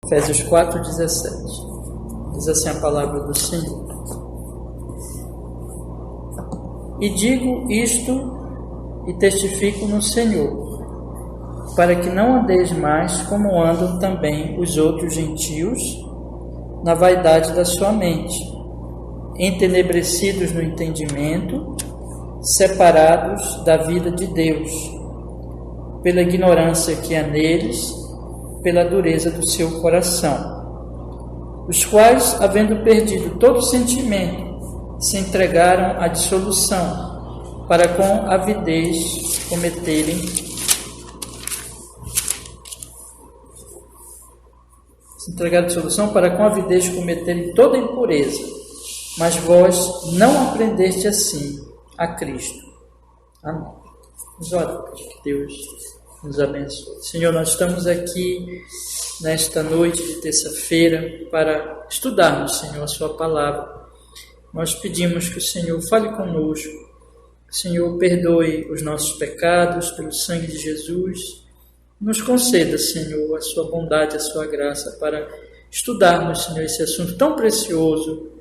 Efésios 4,17. Diz assim a palavra do Senhor. E digo isto e testifico no Senhor, para que não andeis mais como andam também os outros gentios, na vaidade da sua mente, entenebrecidos no entendimento, separados da vida de Deus, pela ignorância que há neles, pela dureza do seu coração, os quais, havendo perdido todo sentimento, se entregaram à dissolução, para com avidez cometerem toda impureza. Mas vós não aprendeste assim a Cristo. Amém. Vamos orar, que Deus nos abençoe. Senhor, nós estamos aqui nesta noite de terça-feira para estudarmos, Senhor, a sua palavra. Nós pedimos que o Senhor fale conosco, que o Senhor perdoe os nossos pecados pelo sangue de Jesus. Nos conceda, Senhor, a sua bondade, a sua graça para estudarmos, Senhor, esse assunto tão precioso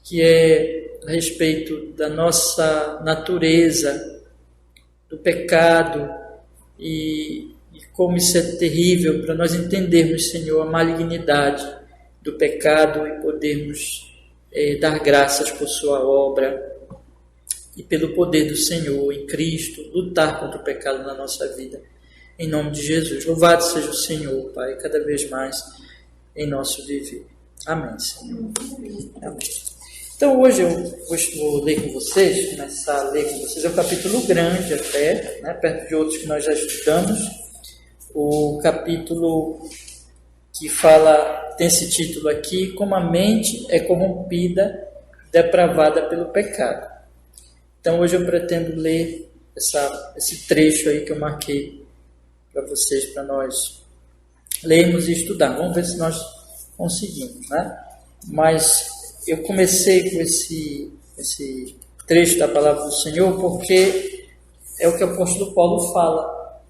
que é a respeito da nossa natureza, do pecado e como isso é terrível para nós entendermos, Senhor, a malignidade do pecado e podermos dar graças por sua obra e pelo poder do Senhor em Cristo, lutar contra o pecado na nossa vida. Em nome de Jesus. Louvado seja o Senhor, Pai, cada vez mais em nosso viver. Amém, Senhor. Amém. Então, hoje eu vou ler com vocês, começar a ler com vocês, é um capítulo grande até, né, perto de outros que nós já estudamos, o capítulo que fala, tem esse título aqui, como a mente é corrompida, depravada pelo pecado. Então, hoje eu pretendo ler esse trecho aí que eu marquei para vocês, para nós lermos e estudar. Vamos ver se nós conseguimos, né? Mas eu comecei com esse trecho da palavra do Senhor porque é o que o apóstolo Paulo fala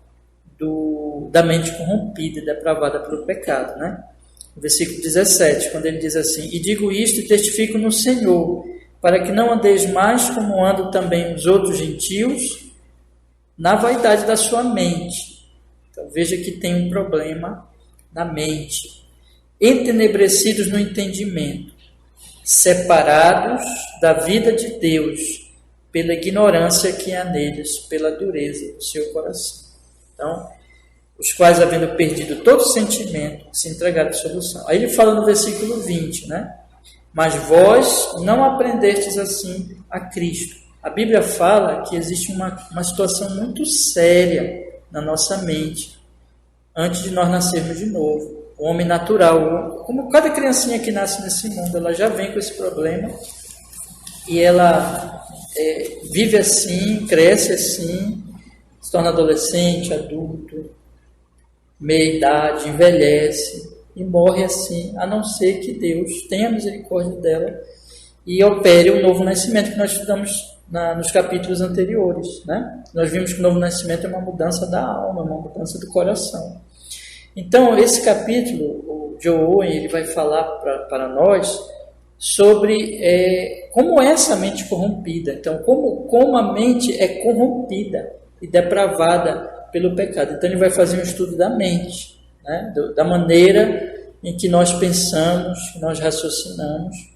da mente corrompida e depravada pelo pecado, né? No versículo 17, quando ele diz assim: E digo isto e testifico no Senhor, para que não andeis mais como andam também os outros gentios, na vaidade da sua mente. Então veja que tem um problema na mente. Entenebrecidos no entendimento, separados da vida de Deus, pela ignorância que há neles, pela dureza do seu coração. Então, os quais, havendo perdido todo sentimento, se entregaram à dissolução. Aí ele fala no versículo 20, né? Mas vós não aprendestes assim a Cristo. A Bíblia fala que existe uma situação muito séria na nossa mente, antes de nós nascermos de novo. O homem natural, como cada criancinha que nasce nesse mundo, ela já vem com esse problema e ela vive assim, cresce assim, se torna adolescente, adulto, meia-idade, envelhece e morre assim, a não ser que Deus tenha misericórdia dela e opere o novo nascimento que nós estudamos nos capítulos anteriores, né? Nós vimos que o novo nascimento é uma mudança da alma, uma mudança do coração. Então, esse capítulo, o Joe Owen, ele vai falar para nós sobre como é essa mente corrompida. Então, como a mente é corrompida e depravada pelo pecado. Então, ele vai fazer um estudo da mente, né? Da maneira em que nós pensamos, que nós raciocinamos,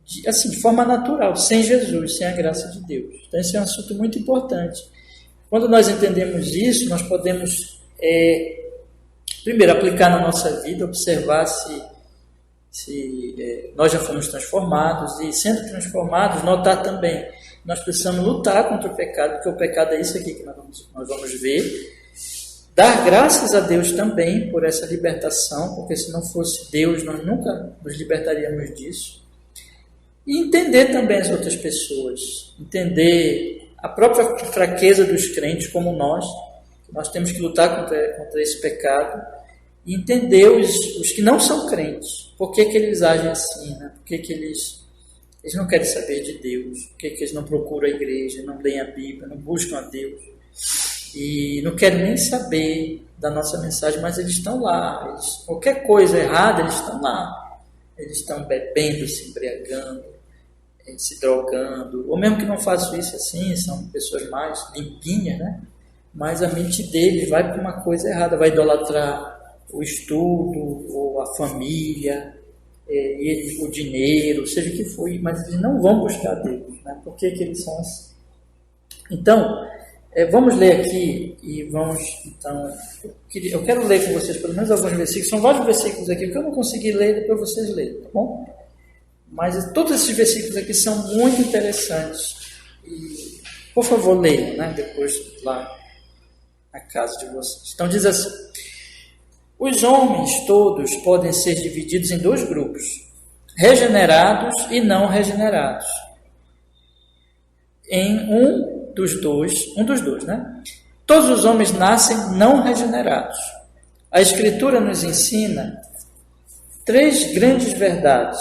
de forma natural, sem Jesus, sem a graça de Deus. Então, esse é um assunto muito importante. Quando nós entendemos isso, nós podemos primeiro, aplicar na nossa vida, observar se nós já fomos transformados e, sendo transformados, notar também que nós precisamos lutar contra o pecado, porque o pecado é isso aqui que nós vamos ver. Dar graças a Deus também por essa libertação, porque se não fosse Deus, nós nunca nos libertaríamos disso. E entender também as outras pessoas, entender a própria fraqueza dos crentes como nós temos que lutar contra esse pecado e entender os que não são crentes. Por que eles agem assim? Né? Por que eles não querem saber de Deus? Por que eles não procuram a igreja, não leem a Bíblia, não buscam a Deus? e não querem nem saber da nossa mensagem, mas eles estão lá. Qualquer coisa errada, eles estão lá. Eles estão bebendo, se embriagando, se drogando, ou mesmo que não façam isso assim, são pessoas mais limpinhas, né? Mas a mente deles vai para uma coisa errada, vai idolatrar o estudo, ou a família, o dinheiro, seja o que for, mas eles não vão buscar Deus, né? Por que eles são assim? Então, vamos ler aqui e vamos, então, eu quero ler com vocês pelo menos alguns versículos, são vários versículos aqui que eu não consegui ler, depois vocês leem, tá bom? Mas todos esses versículos aqui são muito interessantes e, por favor, leiam, né? Depois lá na casa de vocês. Então diz assim: os homens todos podem ser divididos em dois grupos, regenerados e não regenerados. Em um dos dois, né? Todos os homens nascem não regenerados. A Escritura nos ensina 3 grandes verdades.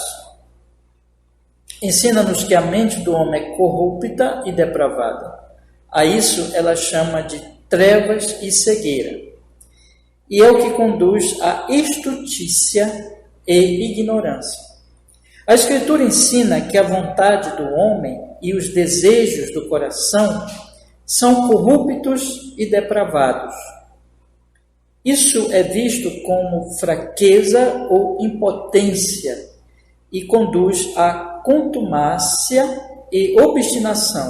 Ensina-nos que a mente do homem é corrupta e depravada. A isso ela chama de trevas e cegueira. E é o que conduz à estutícia e ignorância. A Escritura ensina que a vontade do homem e os desejos do coração são corruptos e depravados. Isso é visto como fraqueza ou impotência e conduz à contumácia e obstinação.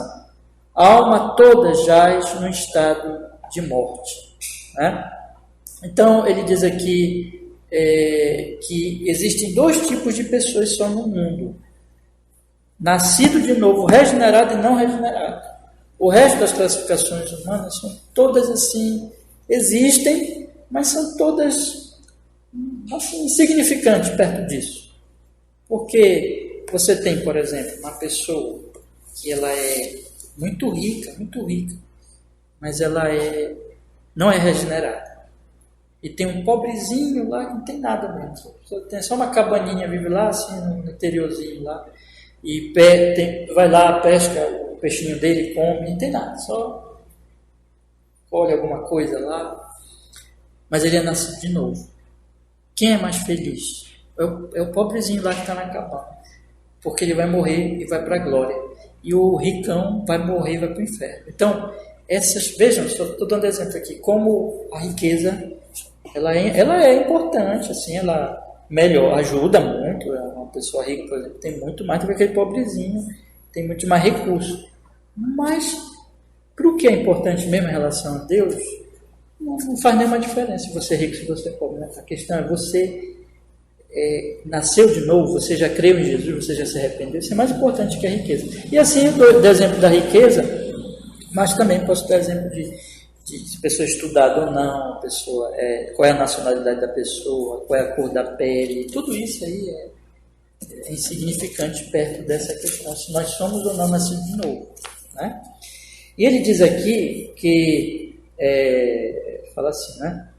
A alma toda jaz no estado de morte, né? Então, ele diz aqui que existem 2 tipos de pessoas só no mundo: nascido de novo, regenerado e não regenerado. O resto das classificações humanas são todas assim, existem, mas são todas assim, insignificantes perto disso. Porque você tem, por exemplo, uma pessoa que ela é muito rica, mas ela não é regenerada. E tem um pobrezinho lá que não tem nada mesmo. Tem só uma cabaninha, vive lá, assim, no interiorzinho lá. E vai lá, pesca o peixinho dele, come, não tem nada. Só colhe alguma coisa lá. Mas ele é nascido de novo. Quem é mais feliz? É o pobrezinho lá que está na cabana. Porque ele vai morrer e vai para a glória. E o ricão vai morrer e vai para o inferno. Então, vejam, estou dando exemplo aqui, como a riqueza ela é importante, assim, ela ajuda muito. Uma pessoa rica, por exemplo, tem muito mais do que aquele pobrezinho, tem muito mais recurso. Mas, para o que é importante mesmo em relação a Deus, não faz nenhuma diferença se você é rico, se você é pobre. A questão é você nasceu de novo, você já creu em Jesus, você já se arrependeu. Isso é mais importante que a riqueza. E assim eu dou exemplo da riqueza, mas também posso dar exemplo de pessoa estudada ou não, qual é a nacionalidade da pessoa, qual é a cor da pele. Tudo isso aí é insignificante perto dessa questão, se nós somos ou não nascidos de novo, né? E ele diz aqui que fala assim, né?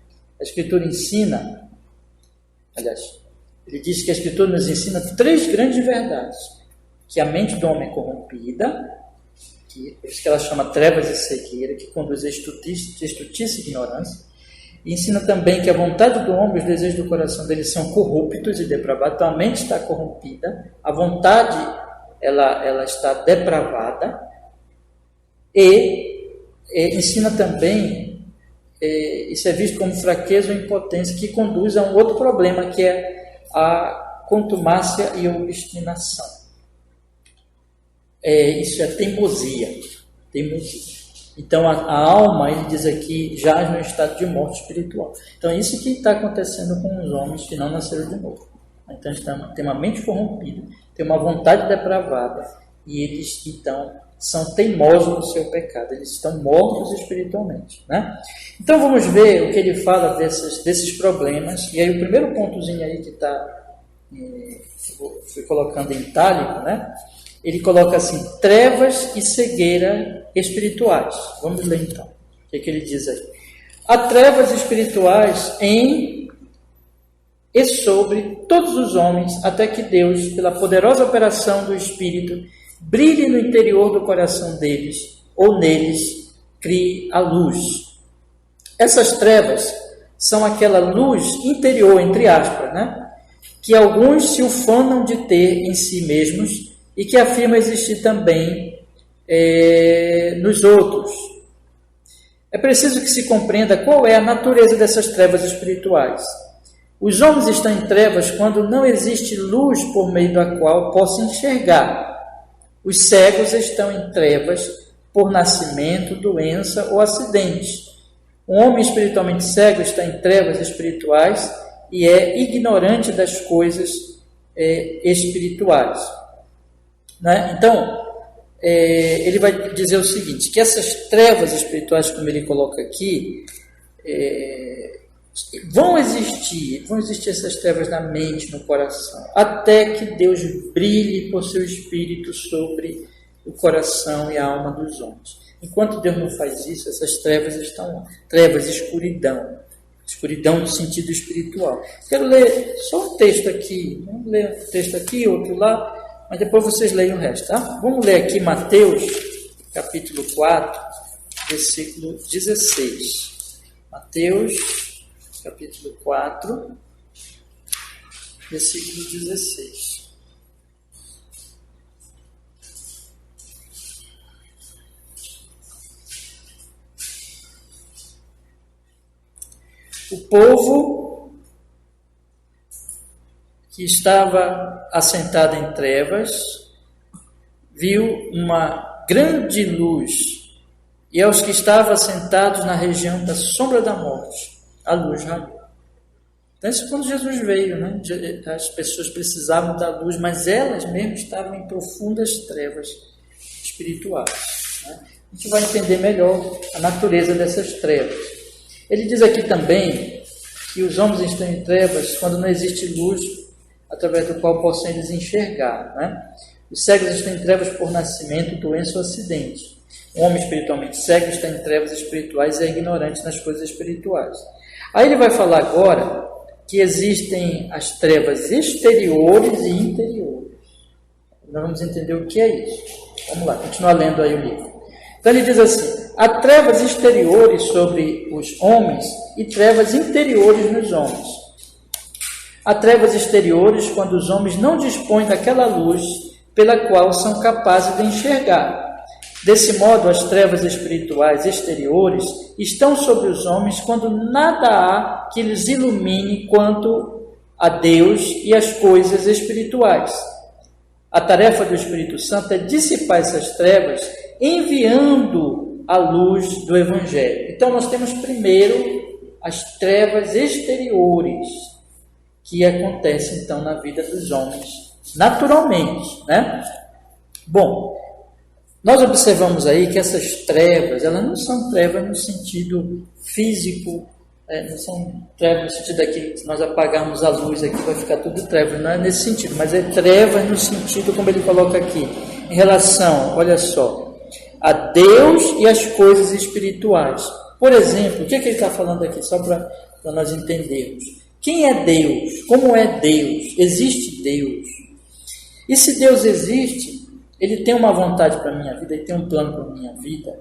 A Escritura ensina, ele diz que a Escritura nos ensina 3 grandes verdades: que a mente do homem é corrompida, por isso que ela chama trevas e cegueira, que conduz a estutice e ignorância. E ensina também que a vontade do homem e os desejos do coração dele são corruptos e depravados. Então a mente está corrompida, a vontade ela está depravada. E ensina também, isso é visto como fraqueza ou impotência, que conduz a um outro problema, que é a contumácia e obstinação. Isso é teimosia. Então a alma, ele diz aqui, jaz no estado de morte espiritual. Então é isso que está acontecendo com os homens que não nasceram de novo. Então tem uma mente corrompida, tem uma vontade depravada, e eles então são teimosos no seu pecado, eles estão mortos espiritualmente, né? Então vamos ver o que ele fala desses problemas. E aí o primeiro pontozinho aí que está, fui colocando em itálico, né? Ele coloca assim: trevas e cegueira espirituais. Vamos ler então. O que ele diz aí? Há trevas espirituais em e sobre todos os homens, até que Deus, pela poderosa operação do Espírito, brilhe no interior do coração deles, ou neles, crie a luz. Essas trevas são aquela luz interior, entre aspas, né? Que alguns se ufanam de ter em si mesmos e que afirmam existir também nos outros. É preciso que se compreenda qual é a natureza dessas trevas espirituais. Os homens estão em trevas quando não existe luz por meio da qual possam enxergar. Os cegos estão em trevas por nascimento, doença ou acidente. Um homem espiritualmente cego está em trevas espirituais e é ignorante das coisas espirituais. Né? Então, ele vai dizer o seguinte, que essas trevas espirituais, como ele coloca aqui, vão existir essas trevas na mente, no coração, até que Deus brilhe por seu Espírito sobre o coração e a alma dos homens. Enquanto Deus não faz isso, essas trevas estão lá. Trevas, escuridão. Escuridão no sentido espiritual. Quero ler só um texto aqui. Vamos ler um texto aqui, outro lá, mas depois vocês leem o resto, tá? Vamos ler aqui Mateus, capítulo 4, versículo 16. Mateus, capítulo 4, versículo 16. O povo que estava assentado em trevas viu uma grande luz, e aos que estavam assentados na região da sombra da morte, a luz raiou. Então, isso quando Jesus veio, né? As pessoas precisavam da luz, mas elas mesmas estavam em profundas trevas espirituais. Né? A gente vai entender melhor a natureza dessas trevas. Ele diz aqui também que os homens estão em trevas quando não existe luz através do qual possam eles enxergar. Né? Os cegos estão em trevas por nascimento, doença ou acidente. Um homem espiritualmente cego está em trevas espirituais e é ignorante nas coisas espirituais. Aí ele vai falar agora que existem as trevas exteriores e interiores. Nós vamos entender o que é isso. Vamos lá, continuar lendo aí o livro. Então ele diz assim, há trevas exteriores sobre os homens e trevas interiores nos homens. Há trevas exteriores quando os homens não dispõem daquela luz pela qual são capazes de enxergar. Desse modo, as trevas espirituais exteriores estão sobre os homens quando nada há que lhes ilumine quanto a Deus e as coisas espirituais. A tarefa do Espírito Santo é dissipar essas trevas enviando a luz do Evangelho. Então, nós temos primeiro as trevas exteriores que acontecem, então, na vida dos homens, naturalmente, né? Bom, nós observamos aí que essas trevas, elas não são trevas no sentido físico, não são trevas no sentido daquilo que nós apagamos a luz aqui, vai ficar tudo trevas, não é nesse sentido, mas é trevas no sentido, como ele coloca aqui, em relação, olha só, a Deus e as coisas espirituais. Por exemplo, o que ele está falando aqui, só para nós entendermos. Quem é Deus? Como é Deus? Existe Deus? E se Deus existe, Ele tem uma vontade para a minha vida, Ele tem um plano para a minha vida.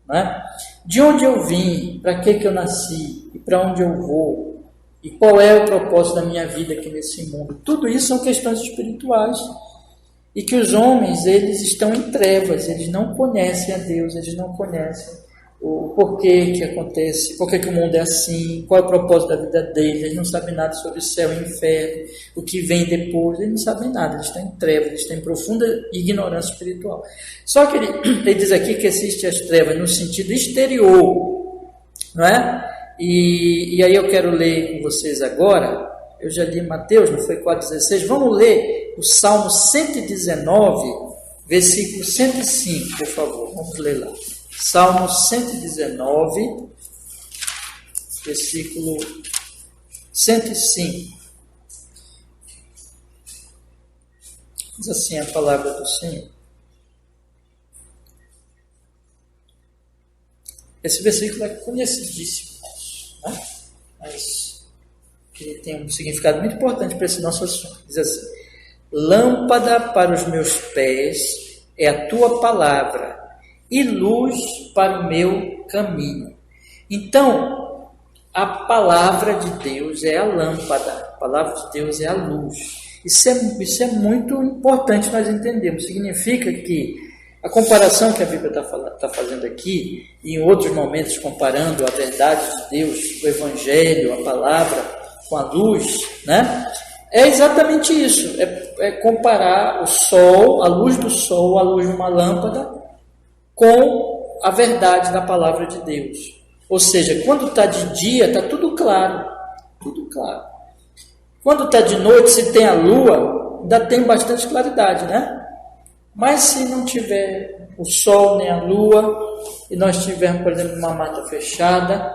Né? De onde eu vim, para que eu nasci, e para onde eu vou, e qual é o propósito da minha vida aqui nesse mundo. Tudo isso são questões espirituais. E que os homens, eles estão em trevas, eles não conhecem a Deus, eles não conhecem o porquê que acontece, porquê que o mundo é assim, qual é o propósito da vida deles, eles não sabem nada sobre o céu e o inferno, o que vem depois, eles não sabem nada, eles estão em trevas, eles estão em profunda ignorância espiritual. Só que ele diz aqui que existem as trevas no sentido exterior, não é? E aí eu quero ler com vocês agora, eu já li Mateus, não foi 4,16, vamos ler o Salmo 119, versículo 105, por favor, vamos ler lá. Salmo 119, versículo 105. Diz assim a palavra do Senhor. Esse versículo é conhecidíssimo, né? Mas ele tem um significado muito importante para esse nosso assunto. Diz assim, lâmpada para os meus pés é a tua palavra, e luz para o meu caminho. Então, a palavra de Deus é a lâmpada, a palavra de Deus é a luz. Isso é muito importante nós entendermos. Significa que a comparação que a Bíblia está fazendo aqui, e em outros momentos comparando a verdade de Deus, o Evangelho, a palavra, com a luz, né? É exatamente isso, é comparar o sol, a luz do sol, a luz de uma lâmpada, com a verdade da palavra de Deus. Ou seja, quando está de dia, está tudo claro, tudo claro. Quando está de noite, se tem a lua, ainda tem bastante claridade, né? Mas se não tiver o sol nem a lua, e nós tivermos, por exemplo, uma mata fechada,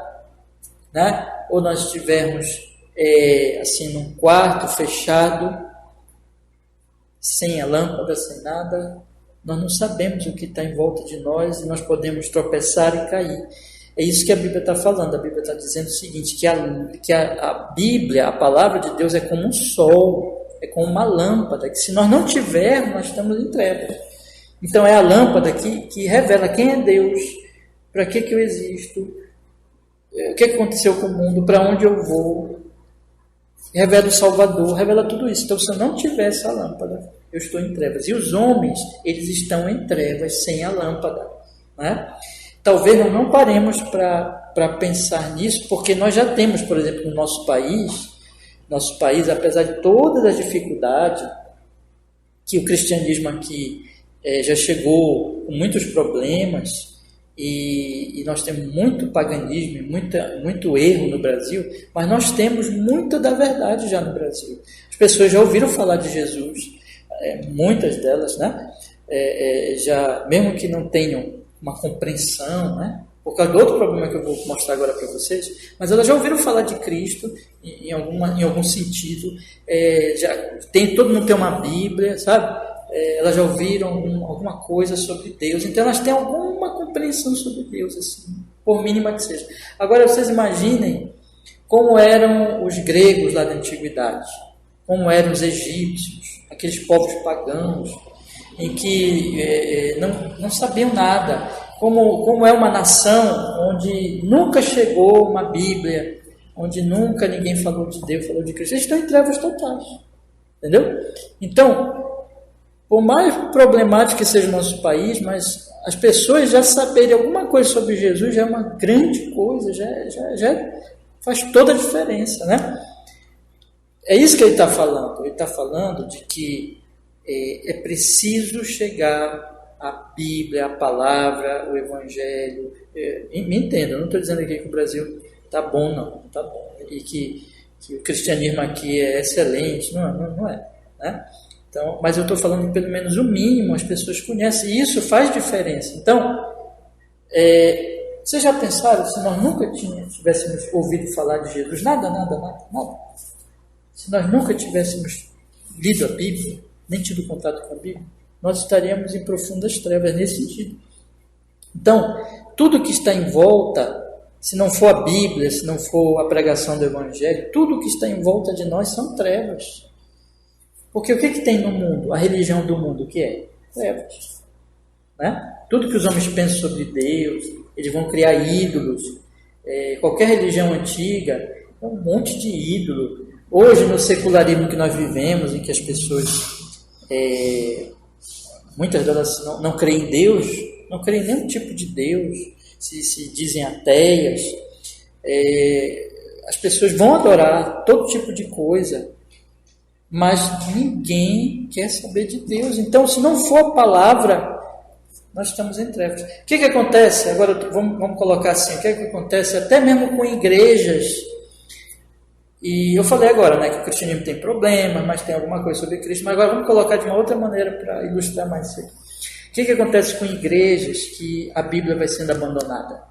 né? Ou nós tivermos assim, num quarto fechado, sem a lâmpada, sem nada, nós não sabemos o que está em volta de nós e nós podemos tropeçar e cair. É isso que a Bíblia está falando. A Bíblia está dizendo o seguinte, que a Bíblia, a palavra de Deus é como um sol, é como uma lâmpada, que se nós não tivermos, nós estamos em trevas. Então é a lâmpada que revela quem é Deus, para que eu existo, o que aconteceu com o mundo, para onde eu vou, revela o Salvador, revela tudo isso. Então, se eu não tiver essa lâmpada, eu estou em trevas. E os homens, eles estão em trevas sem a lâmpada, né? Talvez nós não paremos para pensar nisso, porque nós já temos, por exemplo, no nosso país, apesar de todas as dificuldades, que o cristianismo aqui já chegou com muitos problemas, e nós temos muito paganismo, muito erro no Brasil, mas nós temos muita da verdade já no Brasil. As pessoas já ouviram falar de Jesus, muitas delas, né? Já, mesmo que não tenham uma compreensão, né? Por causa do outro problema que eu vou mostrar agora para vocês, mas elas já ouviram falar de Cristo em algum sentido, todo mundo tem uma Bíblia, sabe? Elas já ouviram alguma coisa sobre Deus, então elas têm alguma compreensão sobre Deus, assim, por mínima que seja. Agora vocês imaginem como eram os gregos lá da antiguidade, como eram os egípcios, aqueles povos pagãos, em que não sabiam nada, como é uma nação onde nunca chegou uma Bíblia, onde nunca ninguém falou de Deus, falou de Cristo. Eles estão em trevas totais, entendeu? Então, por mais problemático que seja o nosso país, mas as pessoas já saberem alguma coisa sobre Jesus já é uma grande coisa, já faz toda a diferença, né? É isso que ele está falando. Ele está falando de que é preciso chegar à Bíblia, à palavra, o Evangelho. Me entenda, eu não estou dizendo aqui que o Brasil está bom, não, está bom. E que o cristianismo aqui é excelente, não é, né? Então, mas eu estou falando que pelo menos o mínimo as pessoas conhecem, e isso faz diferença. Então, vocês já pensaram se nós nunca tivéssemos ouvido falar de Jesus? Nada. Se nós nunca tivéssemos lido a Bíblia, nem tido contato com a Bíblia, nós estaríamos em profundas trevas nesse sentido. Então, tudo que está em volta, se não for a Bíblia, se não for a pregação do Evangelho, tudo que está em volta de nós são trevas. Porque o que tem no mundo? A religião do mundo, o que é? Trevas. Né? Tudo que os homens pensam sobre Deus, eles vão criar ídolos. Qualquer religião antiga, é um monte de ídolo. Hoje, no secularismo que nós vivemos, em que as pessoas, muitas delas não creem em Deus, não creem em nenhum tipo de Deus, se dizem ateias, as pessoas vão adorar todo tipo de coisa, mas ninguém quer saber de Deus. Então, se não for a palavra, nós estamos em trevas. O que acontece? Agora, vamos colocar assim, o que acontece até mesmo com igrejas? E eu falei agora, né, que o cristianismo tem problemas, mas tem alguma coisa sobre Cristo, mas agora vamos colocar de uma outra maneira para ilustrar mais isso aqui. O que acontece com igrejas que a Bíblia vai sendo abandonada?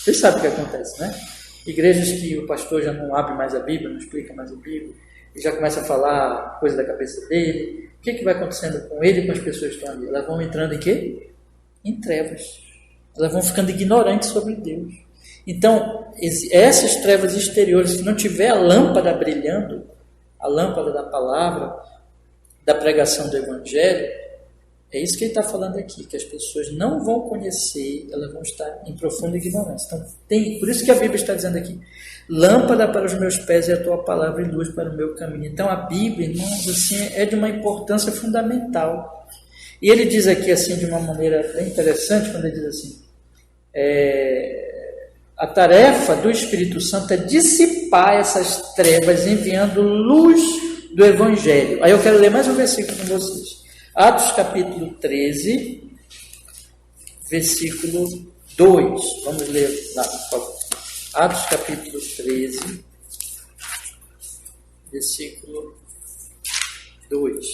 Vocês sabem o que acontece, né? Igrejas que o pastor já não abre mais a Bíblia, não explica mais a Bíblia, e já começa a falar coisa da cabeça dele. O que vai acontecendo com ele e com as pessoas que estão ali? Elas vão entrando em quê? Em trevas. Elas vão ficando ignorantes sobre Deus. Então, essas trevas exteriores, se não tiver a lâmpada brilhando, a lâmpada da palavra, da pregação do Evangelho, É isso que ele está falando aqui, que as pessoas não vão conhecer, elas vão estar em profunda ignorância. Então, por isso que a Bíblia está dizendo aqui, lâmpada para os meus pés é a tua palavra e luz para o meu caminho. Então, a Bíblia, irmãos, assim, é de uma importância fundamental. E ele diz aqui, assim, de uma maneira bem interessante, quando ele diz assim, a tarefa do Espírito Santo é dissipar essas trevas, enviando luz do Evangelho. Aí eu quero ler mais um versículo com vocês. Atos capítulo 13, versículo 2. Vamos ler lá, por favor. Atos capítulo 13, versículo 2.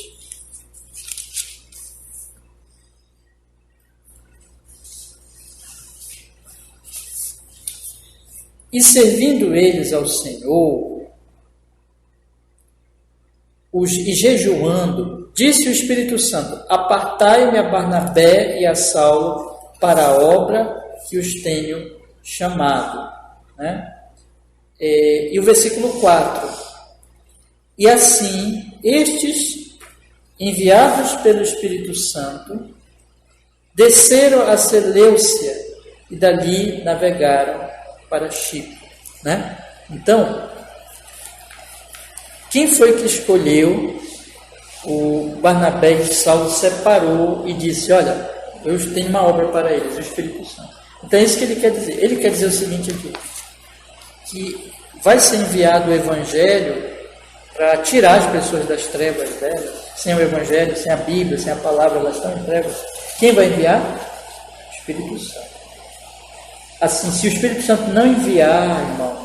E servindo eles ao Senhor, e jejuando, disse o Espírito Santo, apartai-me a Barnabé e a Saulo para a obra que os tenho chamado. Né? E o versículo 4. E assim, estes, enviados pelo Espírito Santo, desceram a Seleucia e dali navegaram para Chipre. Né? Então, quem foi que escolheu o Barnabé e Saulo, separou e disse, olha, eu tenho uma obra para eles, o Espírito Santo. Então é isso que ele quer dizer. Ele quer dizer o seguinte aqui, que vai ser enviado o Evangelho para tirar as pessoas das trevas delas. Sem o Evangelho, sem a Bíblia, sem a palavra, elas estão em trevas. Quem vai enviar? O Espírito Santo. Assim, se o Espírito Santo não enviar, irmãos,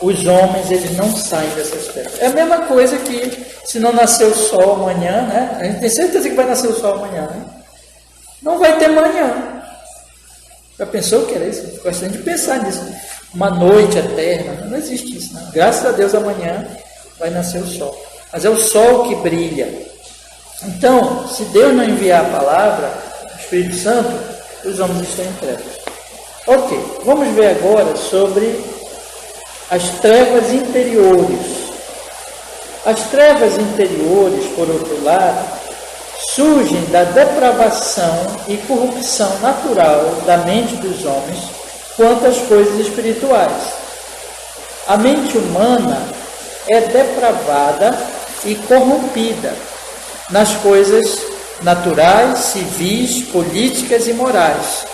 os homens, eles não saem dessas trevas. É a mesma coisa que se não nascer o sol amanhã, né? A gente tem certeza que vai nascer o sol amanhã, né? Não vai ter manhã. Já pensou que era isso? Gostaria de pensar nisso. Uma noite eterna. Não existe isso, né? Graças a Deus amanhã vai nascer o sol. Mas é o sol que brilha. Então, se Deus não enviar a palavra, o Espírito Santo, os homens estão em trevas. Ok, vamos ver agora sobre as trevas interiores. As trevas interiores, por outro lado, surgem da depravação e corrupção natural da mente dos homens quanto às coisas espirituais. A mente humana é depravada e corrompida nas coisas naturais, civis, políticas e morais,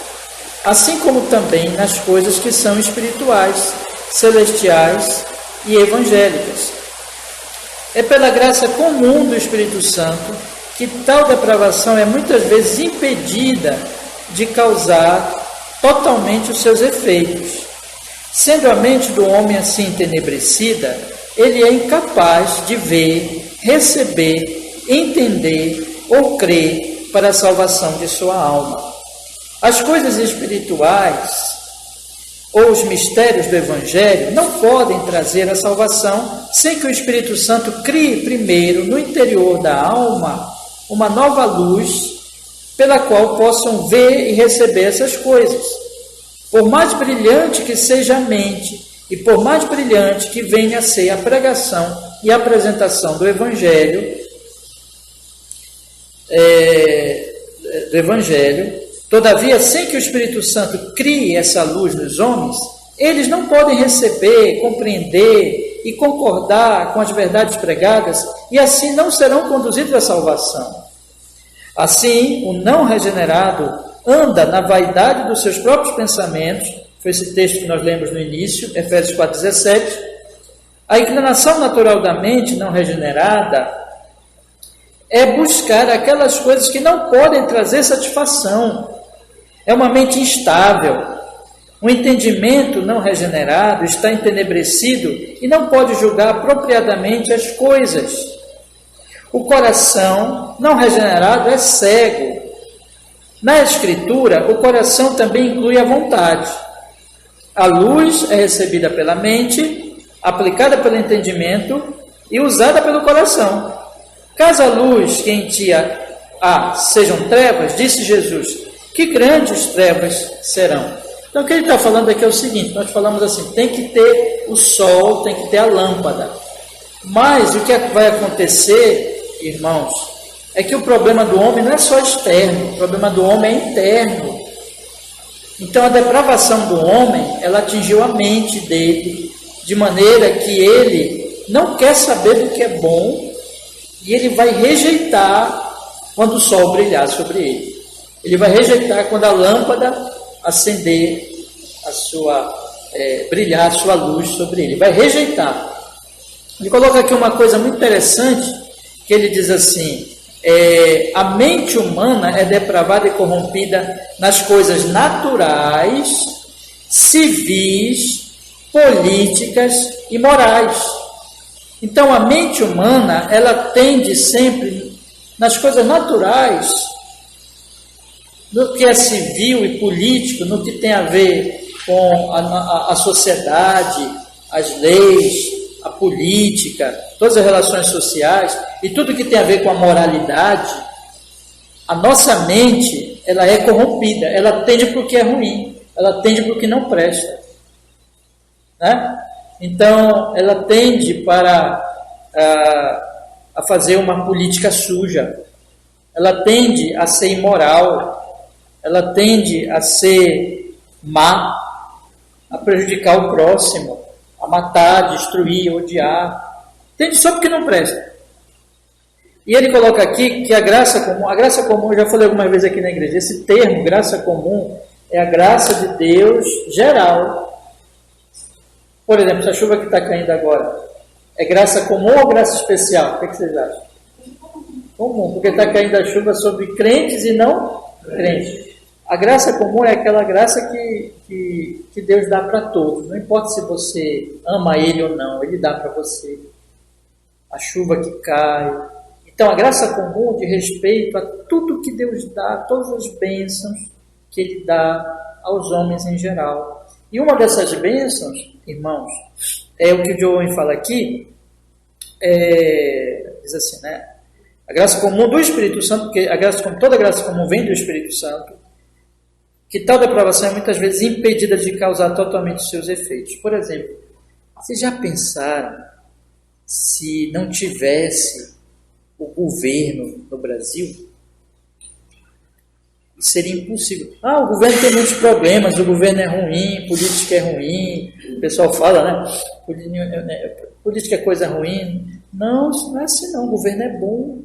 assim como também nas coisas que são espirituais, celestiais e evangélicas. É pela graça comum do Espírito Santo que tal depravação é muitas vezes impedida de causar totalmente os seus efeitos. Sendo a mente do homem assim entenebrecida, ele é incapaz de ver, receber, entender ou crer para a salvação de sua alma. As coisas espirituais ou os mistérios do Evangelho não podem trazer a salvação sem que o Espírito Santo crie primeiro no interior da alma uma nova luz pela qual possam ver e receber essas coisas. Por mais brilhante que seja a mente e por mais brilhante que venha a ser a pregação e a apresentação do Evangelho, todavia, sem que o Espírito Santo crie essa luz nos homens, eles não podem receber, compreender e concordar com as verdades pregadas e assim não serão conduzidos à salvação. Assim, o não regenerado anda na vaidade dos seus próprios pensamentos, foi esse texto que nós lemos no início, Efésios 4,17. A inclinação natural da mente não regenerada é buscar aquelas coisas que não podem trazer satisfação. É uma mente instável. O entendimento não regenerado está entenebrecido e não pode julgar apropriadamente as coisas. O coração não regenerado é cego. Na Escritura, o coração também inclui a vontade. A luz é recebida pela mente, aplicada pelo entendimento e usada pelo coração. Caso a luz que em ti há sejam trevas, disse Jesus, que grandes trevas serão. Então o que ele está falando aqui é o seguinte, nós falamos assim, tem que ter o sol, tem que ter a lâmpada. Mas o que vai acontecer, irmãos, é que o problema do homem não é só externo, o problema do homem é interno. Então a depravação do homem, ela atingiu a mente dele, de maneira que ele não quer saber do que é bom, e ele vai rejeitar quando o sol brilhar sobre ele. Ele vai rejeitar quando a lâmpada acender brilhar a sua luz sobre ele. Vai rejeitar. Ele coloca aqui uma coisa muito interessante, que ele diz assim, a mente humana é depravada e corrompida nas coisas naturais, civis, políticas e morais. Então a mente humana, ela tende sempre nas coisas naturais, no que é civil e político, no que tem a ver com a sociedade, as leis, a política, todas as relações sociais e tudo que tem a ver com a moralidade, a nossa mente, ela é corrompida, ela tende para o que é ruim, ela tende para o que não presta. Né? Então, ela tende para a fazer uma política suja, ela tende a ser imoral, ela tende a ser má, a prejudicar o próximo, a matar, destruir, odiar. Tende só porque não presta. E ele coloca aqui que a graça comum, eu já falei algumas vezes aqui na igreja, esse termo, graça comum, é a graça de Deus geral. Por exemplo, essa chuva que está caindo agora, é graça comum ou graça especial? O que vocês acham? Comum, porque está caindo a chuva sobre crentes e não crentes. A graça comum é aquela graça que Deus dá para todos. Não importa se você ama Ele ou não, Ele dá para você. A chuva que cai. Então, a graça comum de respeito a tudo que Deus dá, todas as bênçãos que Ele dá aos homens em geral. E uma dessas bênçãos, irmãos, é o que o João fala aqui, diz assim, né? A graça comum do Espírito Santo, porque toda a graça comum vem do Espírito Santo, que tal depravação é muitas vezes impedida de causar totalmente os seus efeitos. Por exemplo, vocês já pensaram se não tivesse o governo no Brasil? Seria impossível. O governo tem muitos problemas, o governo é ruim, política é ruim, o pessoal fala, né? Política é coisa ruim. Não, isso não é assim não, o governo é bom.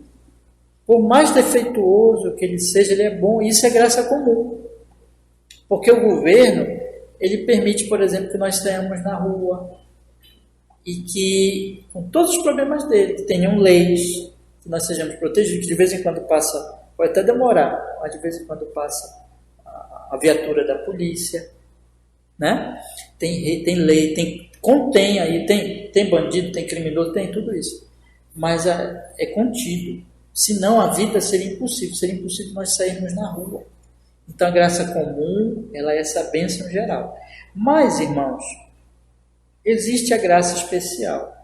Por mais defeituoso que ele seja, ele é bom, e isso é graça comum. Porque o governo, ele permite, por exemplo, que nós tenhamos na rua e que, com todos os problemas dele, tenham leis, que nós sejamos protegidos, que de vez em quando passa, pode até demorar, mas de vez em quando passa a viatura da polícia, né? Tem lei, tem bandido, tem criminoso, tem tudo isso. Mas é contido. Senão a vida seria impossível nós sairmos na rua. Então a graça comum, ela é essa bênção geral. Mas, irmãos, existe a graça especial.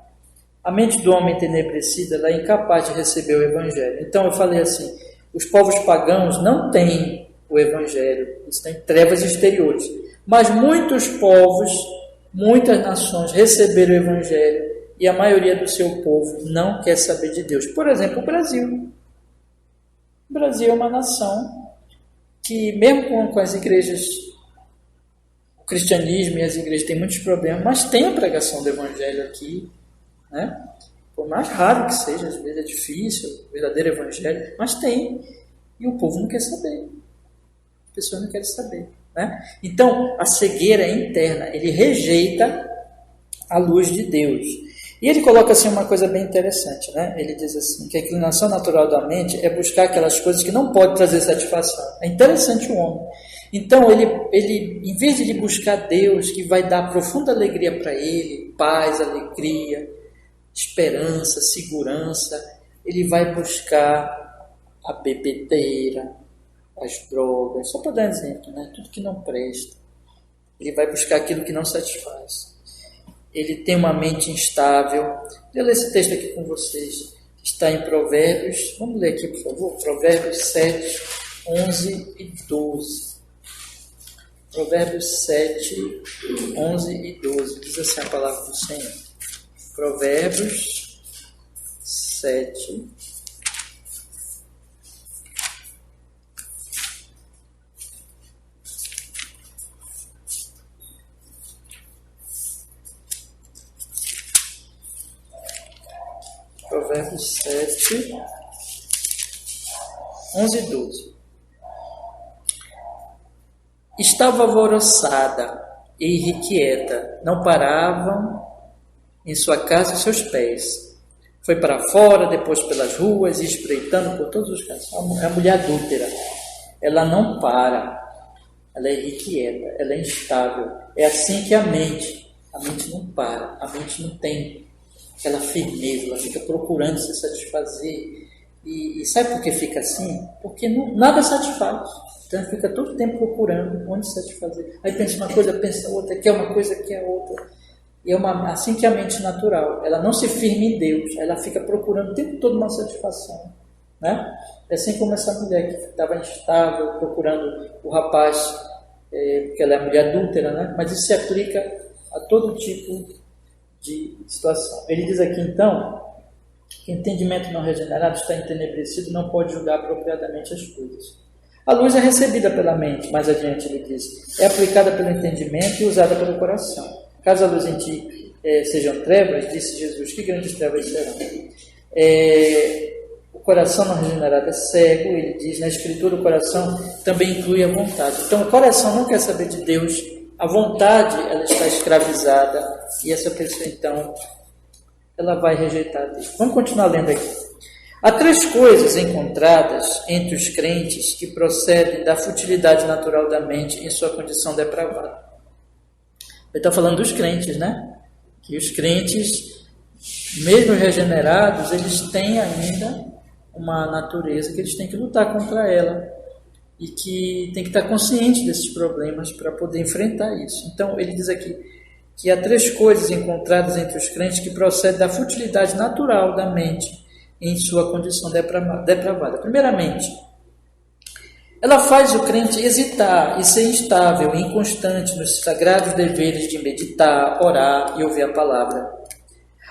A mente do homem entenebrecida, ela é incapaz de receber o Evangelho. Então eu falei assim, os povos pagãos não têm o Evangelho, eles têm trevas exteriores. Mas muitos povos, muitas nações receberam o Evangelho e a maioria do seu povo não quer saber de Deus. Por exemplo, o Brasil. O Brasil é uma nação que, mesmo com as igrejas, o cristianismo e as igrejas têm muitos problemas, mas tem a pregação do Evangelho aqui, né? Por mais raro que seja, às vezes é difícil, o verdadeiro Evangelho, mas tem. E o povo não quer saber. As pessoas não querem saber, né? Então, a cegueira é interna, ele rejeita a luz de Deus. E ele coloca assim uma coisa bem interessante, né? Ele diz assim, que a inclinação natural da mente é buscar aquelas coisas que não podem trazer satisfação. É interessante o homem. Então, ele em vez de buscar Deus, que vai dar profunda alegria para ele, paz, alegria, esperança, segurança, ele vai buscar a bebedeira, as drogas, só para dar exemplo, né? Tudo que não presta. Ele vai buscar aquilo que não satisfaz. Ele tem uma mente instável. Eu ler esse texto aqui com vocês. Está em Provérbios. Vamos ler aqui, por favor. Provérbios 7, 11 e 12. Provérbios 7, 11 e 12. Diz assim a palavra do Senhor. Provérbios 7, Provérbios 7, 11 e 12. Estava alvoroçada e irrequieta, não paravam em sua casa os seus pés. Foi para fora, depois pelas ruas, e espreitando por todos os cantos. É a mulher adúltera. Ela não para, ela é irrequieta, ela é instável. É assim que a mente não para, a mente não tem aquela firmeza, ela fica procurando se satisfazer. E sabe por que fica assim? Porque nada satisfaz. Então fica todo o tempo procurando onde satisfazer. Aí pensa uma coisa, pensa outra, quer uma coisa, quer outra. E é assim que a mente natural, ela não se firma em Deus, ela fica procurando o tempo todo uma satisfação. Né? É assim como essa mulher que estava instável, procurando o rapaz, porque ela é mulher adúltera, né? Mas isso se aplica a todo tipo de situação. Ele diz aqui então, que o entendimento não regenerado está entenebrecido, não pode julgar apropriadamente as coisas. A luz é recebida pela mente, mais adiante ele diz, é aplicada pelo entendimento e usada pelo coração. Caso a luz em ti sejam trevas, disse Jesus, que grandes trevas serão. O coração não regenerado é cego, ele diz, na Escritura o coração também inclui a vontade. Então o coração não quer saber de Deus, a vontade ela está escravizada e essa pessoa então ela vai rejeitar Deus. Vamos continuar lendo aqui. Há 3 coisas encontradas entre os crentes que procedem da futilidade natural da mente em sua condição depravada. Ele está falando dos crentes, né? Que os crentes, mesmo regenerados, eles têm ainda uma natureza que eles têm que lutar contra ela e que tem que estar consciente desses problemas para poder enfrentar isso. Então, ele diz aqui que há 3 coisas encontradas entre os crentes que procedem da futilidade natural da mente em sua condição depravada. Primeiramente, ela faz o crente hesitar e ser instável e inconstante nos sagrados deveres de meditar, orar e ouvir a palavra.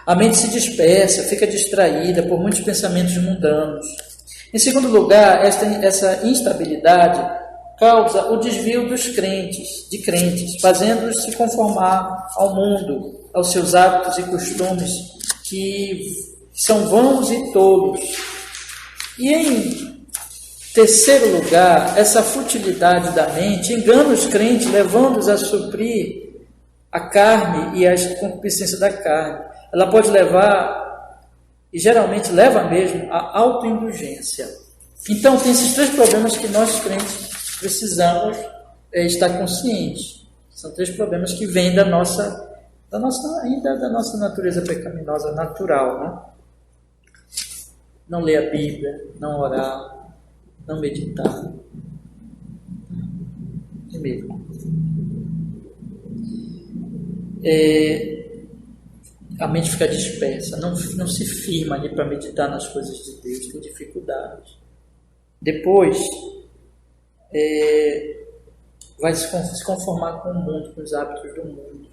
A mente se dispersa, fica distraída por muitos pensamentos mundanos. Em segundo lugar, essa instabilidade causa o desvio dos crentes, fazendo-os se conformar ao mundo, aos seus hábitos e costumes que são vãos e tolos. E em terceiro lugar, essa futilidade da mente engana os crentes, levando-os a suprir a carne e a concupiscência da carne. Ela pode levar, e geralmente leva mesmo, à autoindulgência. Então, tem esses 3 problemas que nós crentes precisamos estar conscientes. São 3 problemas que vêm da nossa natureza pecaminosa natural, né? Não ler a Bíblia, não orar, não meditar. Primeiro, a mente fica dispersa, não se firma ali para meditar nas coisas de Deus, tem dificuldades. Depois, vai se conformar com o mundo, com os hábitos do mundo.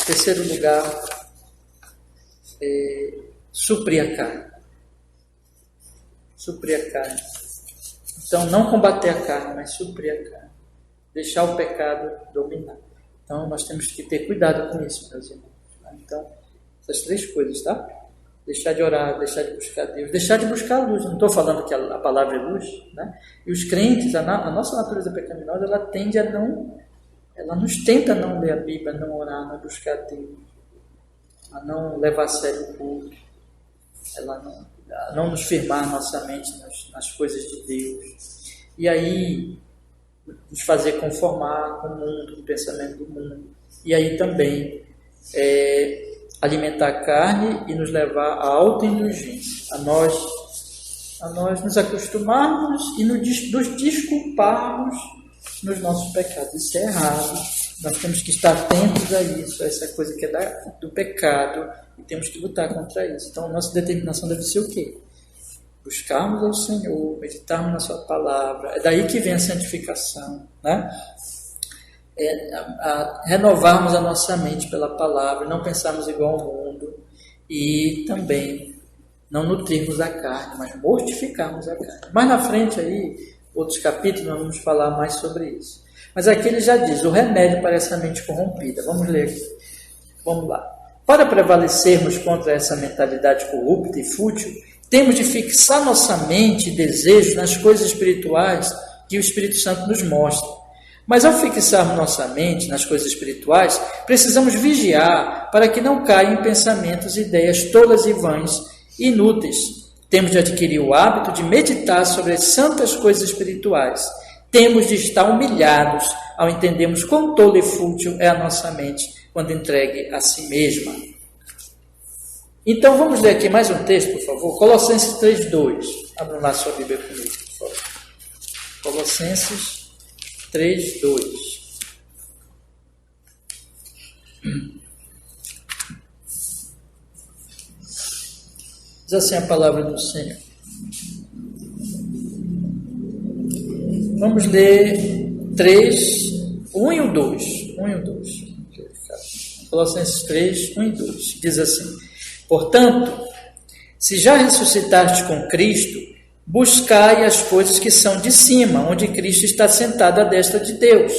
Terceiro lugar, suprir a carne. Suprir a carne. Então, não combater a carne, mas suprir a carne. Deixar o pecado dominar. Então, nós temos que ter cuidado com isso, meus irmãos. Então, essas 3 coisas, tá? Deixar de orar, deixar de buscar Deus, deixar de buscar a luz. Não estou falando que a palavra é luz, né? E os crentes, a nossa natureza pecaminosa, ela tende a não... Ela nos tenta não ler a Bíblia, não orar, não buscar Deus, a não levar a sério o culto, ela não nos firmar nossa mente nas coisas de Deus. E aí, nos fazer conformar com o mundo, com o pensamento do mundo. E aí também alimentar a carne e nos levar à autoindulgência, a nós nos acostumarmos e nos desculparmos nos nossos pecados. Isso é errado. Nós temos que estar atentos a isso, a essa coisa que é do pecado, e temos que lutar contra isso. Então, nossa determinação deve ser o quê? Buscarmos ao Senhor, meditarmos na sua palavra. É daí que vem a santificação, né? Renovarmos a nossa mente pela palavra, não pensarmos igual ao mundo e também não nutrirmos a carne, mas mortificarmos a carne. Mais na frente aí, outros capítulos, nós vamos falar mais sobre isso. Mas aqui ele já diz, o remédio para essa mente corrompida. Vamos ler aqui. Vamos lá. Para prevalecermos contra essa mentalidade corrupta e fútil, temos de fixar nossa mente e desejos nas coisas espirituais que o Espírito Santo nos mostra. Mas ao fixarmos nossa mente nas coisas espirituais, precisamos vigiar para que não caia em pensamentos e ideias tolas e vãs e inúteis. Temos de adquirir o hábito de meditar sobre as santas coisas espirituais. Temos de estar humilhados ao entendermos quão tola e fútil é a nossa mente quando entregue a si mesma. Então vamos ler aqui mais um texto, por favor. Colossenses 3:2. Abram lá sua Bíblia comigo, por favor. Colossenses 3:2. Diz assim a palavra do Senhor. Vamos ler 1 e o 2. Colossenses 3, 1 e 2. Diz assim: portanto, se já ressuscitastes com Cristo, buscai as coisas que são de cima, onde Cristo está sentado à destra de Deus.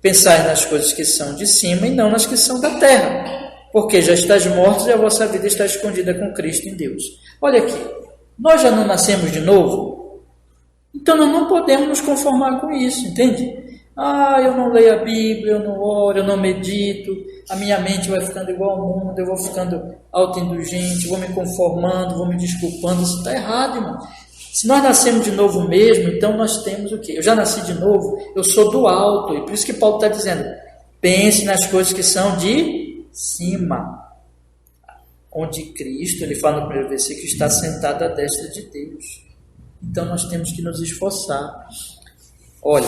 Pensai nas coisas que são de cima e não nas que são da terra, porque já estáis mortos e a vossa vida está escondida com Cristo em Deus. Olha aqui, nós já não nascemos de novo, então nós não podemos nos conformar com isso, entende? Eu não leio a Bíblia, eu não oro, eu não medito, a minha mente vai ficando igual ao mundo, eu vou ficando autoindulgente, vou me conformando, vou me desculpando. Isso está errado, irmão. Se nós nascemos de novo mesmo, então nós temos o quê? Eu já nasci de novo, eu sou do alto, e por isso que Paulo está dizendo, pense nas coisas que são de cima, onde Cristo, ele fala no primeiro versículo, está sentado à destra de Deus. Então nós temos que nos esforçar. Olha,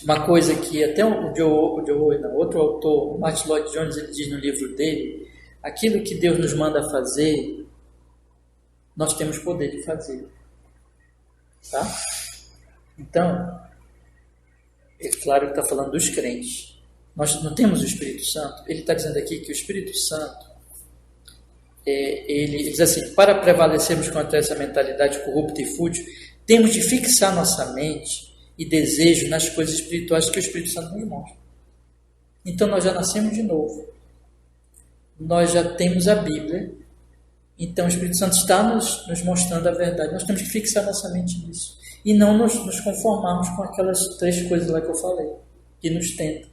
uma coisa que até outro autor, Martin Lloyd Jones, ele diz no livro dele, aquilo que Deus nos manda fazer, nós temos poder de fazer. Tá? Então, é claro que está falando dos crentes. Nós não temos o Espírito Santo. Ele está dizendo aqui que o Espírito Santo, ele diz assim, para prevalecermos contra essa mentalidade corrupta e fútil, temos de fixar nossa mente e desejo nas coisas espirituais que o Espírito Santo nos mostra. Então nós já nascemos de novo. Nós já temos a Bíblia. Então o Espírito Santo está nos mostrando a verdade. Nós temos que fixar nossa mente nisso. E não nos conformarmos com aquelas 3 coisas lá que eu falei, que nos tentam.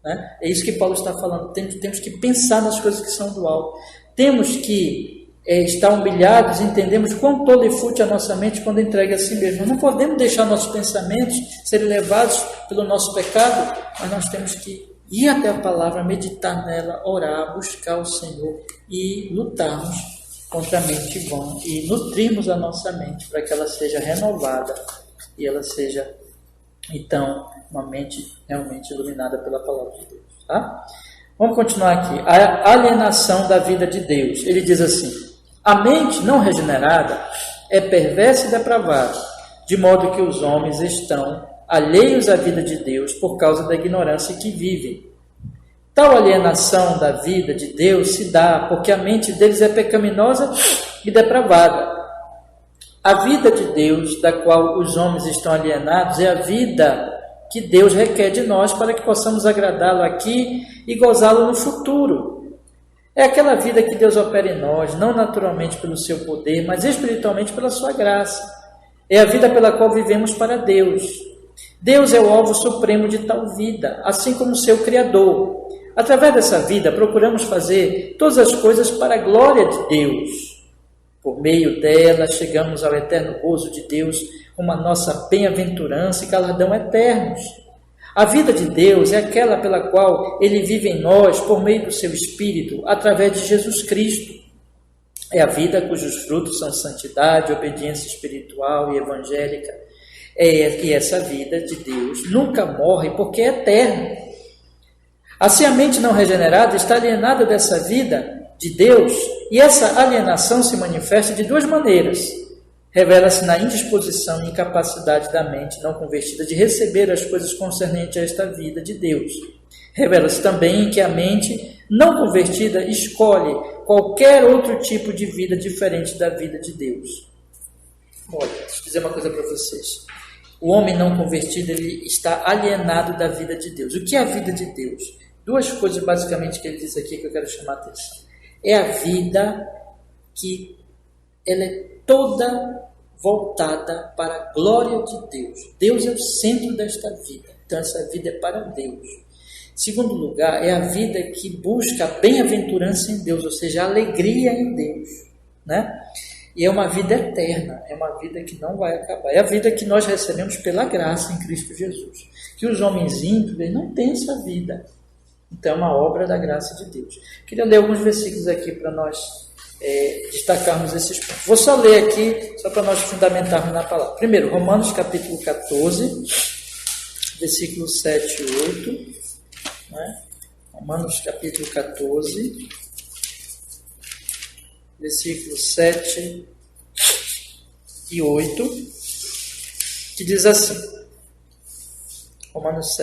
Né? É isso que Paulo está falando. Temos que pensar nas coisas que são do alto. Temos que estar humilhados e entendermos quão tola e fútil é a nossa mente quando entrega a si mesmo. Nós não podemos deixar nossos pensamentos serem levados pelo nosso pecado, mas nós temos que ir até a palavra, meditar nela, orar, buscar o Senhor e lutarmos contra a mente vã e nutrirmos a nossa mente para que ela seja renovada e ela seja, então, uma mente realmente iluminada pela palavra de Deus. Tá? Vamos continuar aqui. A alienação da vida de Deus. Ele diz assim: a mente não regenerada é perversa e depravada, de modo que os homens estão alheios à vida de Deus por causa da ignorância que vivem. Tal alienação da vida de Deus se dá porque a mente deles é pecaminosa e depravada. A vida de Deus, da qual os homens estão alienados, é a vida que Deus requer de nós para que possamos agradá-lo aqui e gozá-lo no futuro. É aquela vida que Deus opera em nós, não naturalmente pelo seu poder, mas espiritualmente pela sua graça. É a vida pela qual vivemos para Deus. Deus é o alvo supremo de tal vida, assim como seu Criador. Através dessa vida, procuramos fazer todas as coisas para a glória de Deus. Por meio dela, chegamos ao eterno gozo de Deus, como a nossa bem-aventurança e galardão eternos. A vida de Deus é aquela pela qual Ele vive em nós por meio do seu Espírito, através de Jesus Cristo. É a vida cujos frutos são santidade, obediência espiritual e evangélica. É que essa vida de Deus nunca morre porque é eterna. Assim, a mente não regenerada está alienada dessa vida de Deus, e essa alienação se manifesta de 2 maneiras. Revela-se na indisposição e incapacidade da mente não convertida de receber as coisas concernentes a esta vida de Deus. Revela-se também que a mente não convertida escolhe qualquer outro tipo de vida diferente da vida de Deus. Olha, deixa eu dizer uma coisa para vocês. O homem não convertido, ele está alienado da vida de Deus. O que é a vida de Deus? 2 coisas basicamente que ele diz aqui que eu quero chamar a atenção. é a vida que ela é toda voltada para a glória de Deus. Deus é o centro desta vida. Então, essa vida é para Deus. Segundo lugar, é a vida que busca a bem-aventurança em Deus, ou seja, a alegria em Deus, né? E é uma vida eterna, é uma vida que não vai acabar. É a vida que nós recebemos pela graça em Cristo Jesus. Que os homens ímpios não têm essa vida. Então, é uma obra da graça de Deus. Queria ler alguns versículos aqui para nós destacarmos esses pontos. Vou só ler aqui, só para nós fundamentarmos na palavra. Primeiro, Romanos capítulo 14, versículos 7 e 8. Né? Romanos capítulo 14, versículos 7 e 8, que diz assim, Romanos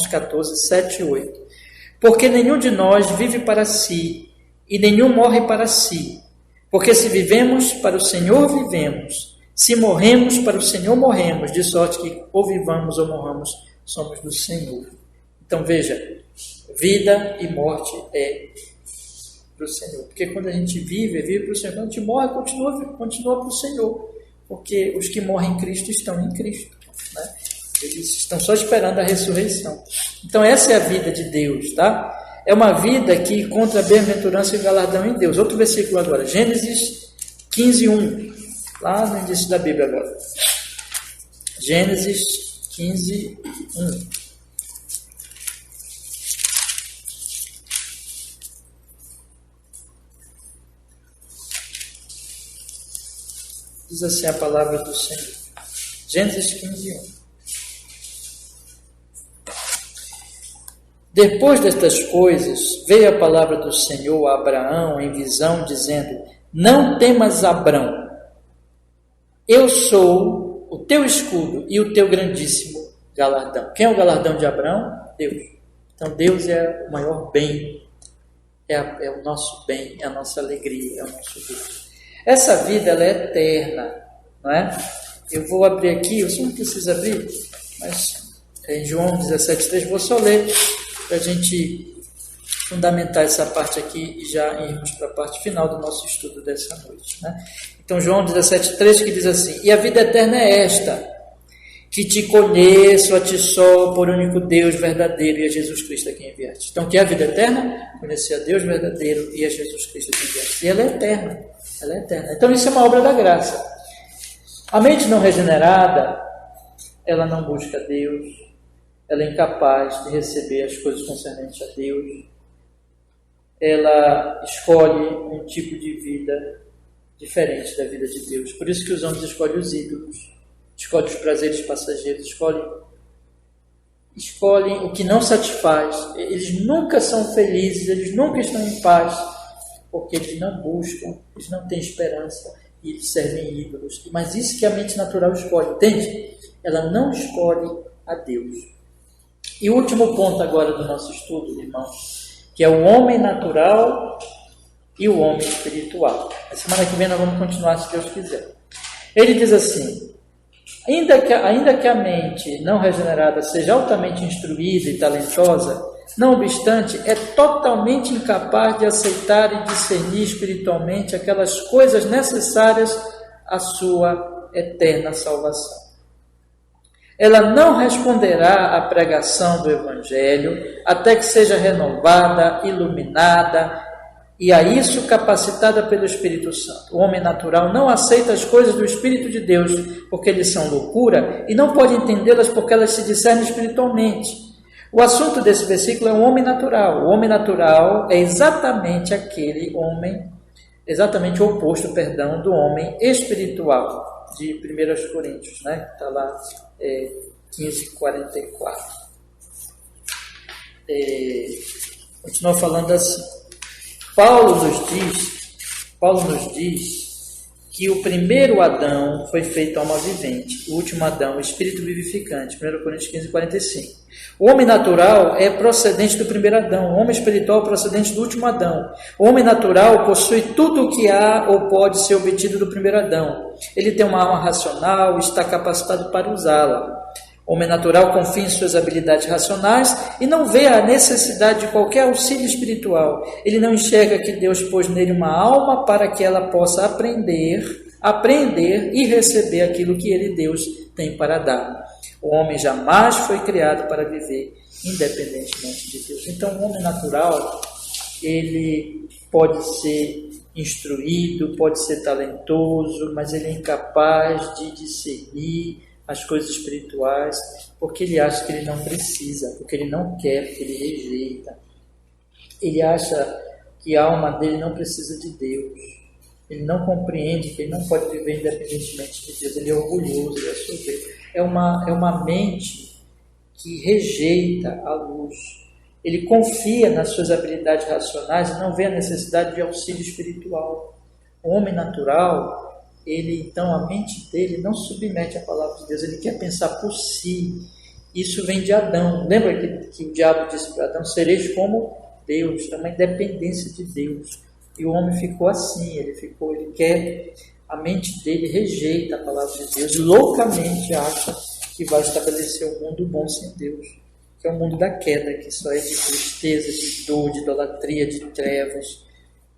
14, 7 e 8. Porque nenhum de nós vive para si, e nenhum morre para si. Porque se vivemos, para o Senhor vivemos. Se morremos, para o Senhor morremos. De sorte que ou vivamos ou morramos, somos do Senhor. Então veja, vida e morte é para o Senhor. Porque quando a gente vive para o Senhor. Quando a gente morre, continua para o Senhor. Porque os que morrem em Cristo estão em Cristo, né? Eles estão só esperando a ressurreição. Então essa é a vida de Deus, tá? É uma vida que encontra bem-aventurança e galardão em Deus. Outro versículo agora, Gênesis 15, 1. Lá no início da Bíblia agora. Gênesis 15, 1. Diz assim a palavra do Senhor. Gênesis 15, 1. Depois destas coisas, veio a palavra do Senhor a Abraão em visão, dizendo: Não temas, Abrão, eu sou o teu escudo e o teu grandíssimo galardão. Quem é o galardão de Abraão? Deus. Então Deus é o maior bem, é o nosso bem, é a nossa alegria, é o nosso Deus. Essa vida ela é eterna, não é? Eu vou abrir aqui, você não precisa abrir, mas em João 17,3, vou só ler para a gente fundamentar essa parte aqui e já irmos para a parte final do nosso estudo dessa noite, né? Então, João 17,3 que diz assim: E a vida eterna é esta, que te conheço a ti só, por único Deus verdadeiro, e a Jesus Cristo a quem enviaste. Então, o que é a vida eterna? Conhecer a Deus verdadeiro e a Jesus Cristo a quem enviaste. E ela é eterna, ela é eterna. Então, isso é uma obra da graça. A mente não regenerada, ela não busca Deus, ela é incapaz de receber as coisas concernentes a Deus, ela escolhe um tipo de vida diferente da vida de Deus. Por isso que os homens escolhem os ídolos, escolhem os prazeres passageiros, escolhem o que não satisfaz. Eles nunca são felizes, eles nunca estão em paz, porque eles não buscam, eles não têm esperança e eles servem ídolos. Mas isso que a mente natural escolhe, entende? Ela não escolhe a Deus. E o último ponto agora do nosso estudo, irmãos, que é o homem natural e o homem espiritual. Na semana que vem nós vamos continuar, se Deus quiser. Ele diz assim: ainda que a mente não regenerada seja altamente instruída e talentosa, não obstante, é totalmente incapaz de aceitar e discernir espiritualmente aquelas coisas necessárias à sua eterna salvação. Ela não responderá à pregação do Evangelho até que seja renovada, iluminada e a isso capacitada pelo Espírito Santo. O homem natural não aceita as coisas do Espírito de Deus porque eles são loucura e não pode entendê-las porque elas se discernem espiritualmente. O assunto desse versículo é o homem natural. O homem natural é exatamente exatamente o oposto, do homem espiritual, de 1 Coríntios, né? Está lá 15:44. Continua falando assim. Paulo nos diz que o primeiro Adão foi feito alma vivente, o último Adão, o espírito vivificante, 1 Coríntios 15:45. O homem natural é procedente do primeiro Adão, o homem espiritual é procedente do último Adão. O homem natural possui tudo o que há ou pode ser obtido do primeiro Adão. Ele tem uma alma racional, está capacitado para usá-la. O homem natural confia em suas habilidades racionais e não vê a necessidade de qualquer auxílio espiritual. Ele não enxerga que Deus pôs nele uma alma para que ela possa aprender e receber aquilo que ele, Deus, tem para dar. O homem jamais foi criado para viver independentemente de Deus. Então, o homem natural, ele pode ser instruído, pode ser talentoso, mas ele é incapaz de discernir as coisas espirituais, porque ele acha que ele não precisa, porque ele não quer, porque ele rejeita. Ele acha que a alma dele não precisa de Deus. Ele não compreende que ele não pode viver independentemente de Deus. Ele é orgulhoso, ele é soberbo. É uma mente que rejeita a luz. Ele confia nas suas habilidades racionais e não vê a necessidade de auxílio espiritual. O homem natural, então, a mente dele não submete à palavra de Deus, ele quer pensar por si. Isso vem de Adão. Lembra que o diabo disse para Adão, sereis como Deus, é uma independência de Deus. E o homem ficou assim, ele quer, a mente dele rejeita a palavra de Deus e loucamente acha que vai estabelecer um mundo bom sem Deus, que é o mundo da queda, que só é de tristeza, de dor, de idolatria, de trevas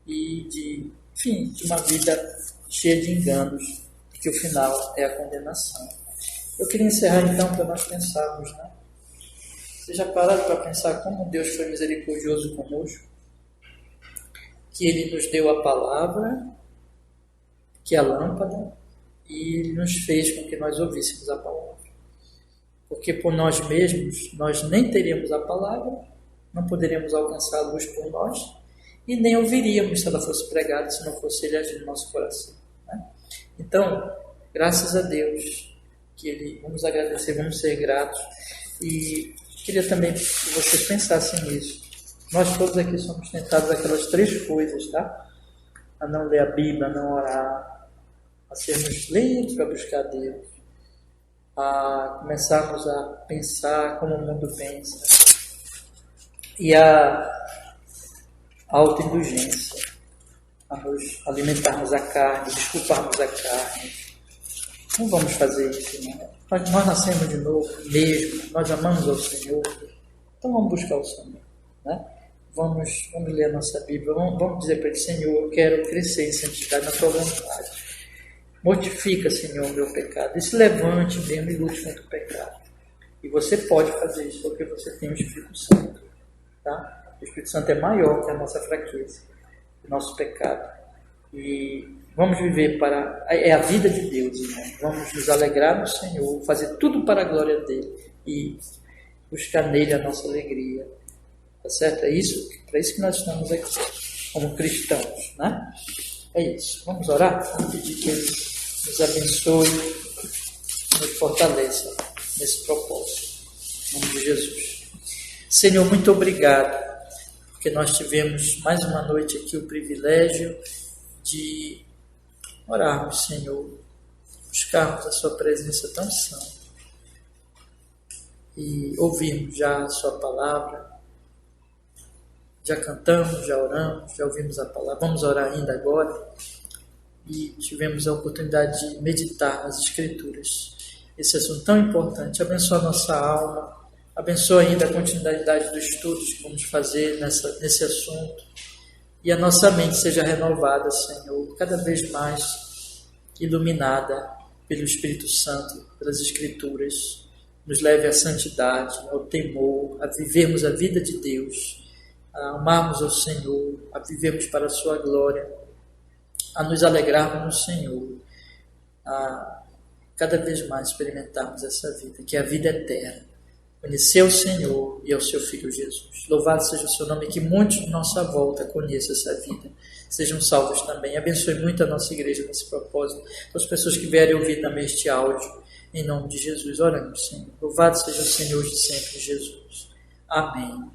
e de uma vida cheia de enganos, que o final é a condenação. Eu queria encerrar então para nós pensarmos, né? Vocês já pararam para pensar como Deus foi misericordioso conosco? Que Ele nos deu a palavra, que é a lâmpada, e Ele nos fez com que nós ouvíssemos a palavra. Porque por nós mesmos, nós nem teríamos a palavra, não poderíamos alcançar a luz por nós, e nem ouviríamos se ela fosse pregada, se não fosse Ele agir no nosso coração. Né? Então, graças a Deus, vamos agradecer, vamos ser gratos, e queria também que vocês pensassem nisso. Nós todos aqui somos tentados aquelas 3 coisas, tá? A não ler a Bíblia, a não orar, a sermos lentos para buscar Deus, a começarmos a pensar como o mundo pensa, e a autoindulgência, a nos alimentarmos a carne, desculparmos a carne. Não vamos fazer isso, não. Nós nascemos de novo mesmo, nós amamos ao Senhor, então vamos buscar o Senhor, né? Vamos ler a nossa Bíblia, vamos dizer para Ele, Senhor, eu quero crescer em santidade na Tua vontade. Mortifica, Senhor, o meu pecado. E se levante mesmo e lute contra o pecado. E você pode fazer isso porque você tem o Espírito Santo. Tá? O Espírito Santo é maior que a nossa fraqueza, o nosso pecado. E vamos viver é a vida de Deus, irmão. Vamos nos alegrar no Senhor, fazer tudo para a glória dEle e buscar nele a nossa alegria. Tá certo? É isso, para isso que nós estamos aqui, como cristãos, né? É isso. Vamos orar? Vamos pedir que Ele nos abençoe, nos fortaleça nesse propósito. Em nome de Jesus. Senhor, muito obrigado, porque nós tivemos mais uma noite aqui o privilégio de orarmos, Senhor, buscarmos a Sua presença tão santa e ouvirmos já a Sua palavra. Já cantamos, já oramos, já ouvimos a palavra. Vamos orar ainda agora. E tivemos a oportunidade de meditar nas Escrituras. Esse assunto tão importante. Abençoa a nossa alma. Abençoa ainda a continuidade dos estudos que vamos fazer nesse assunto. E a nossa mente seja renovada, Senhor, cada vez mais iluminada pelo Espírito Santo, pelas Escrituras. Nos leve à santidade, ao temor, a vivermos a vida de Deus, a amarmos ao Senhor, a vivermos para a Sua glória, a nos alegrarmos no Senhor, a cada vez mais experimentarmos essa vida, que é a vida eterna, conhecer o Senhor e ao Seu Filho Jesus. Louvado seja o Seu nome, que muitos de nossa volta conheçam essa vida, sejam salvos também. Abençoe muito a nossa igreja nesse propósito, as pessoas que vierem ouvir também este áudio, em nome de Jesus. Oramos, Senhor. Louvado seja o Senhor de sempre, Jesus. Amém.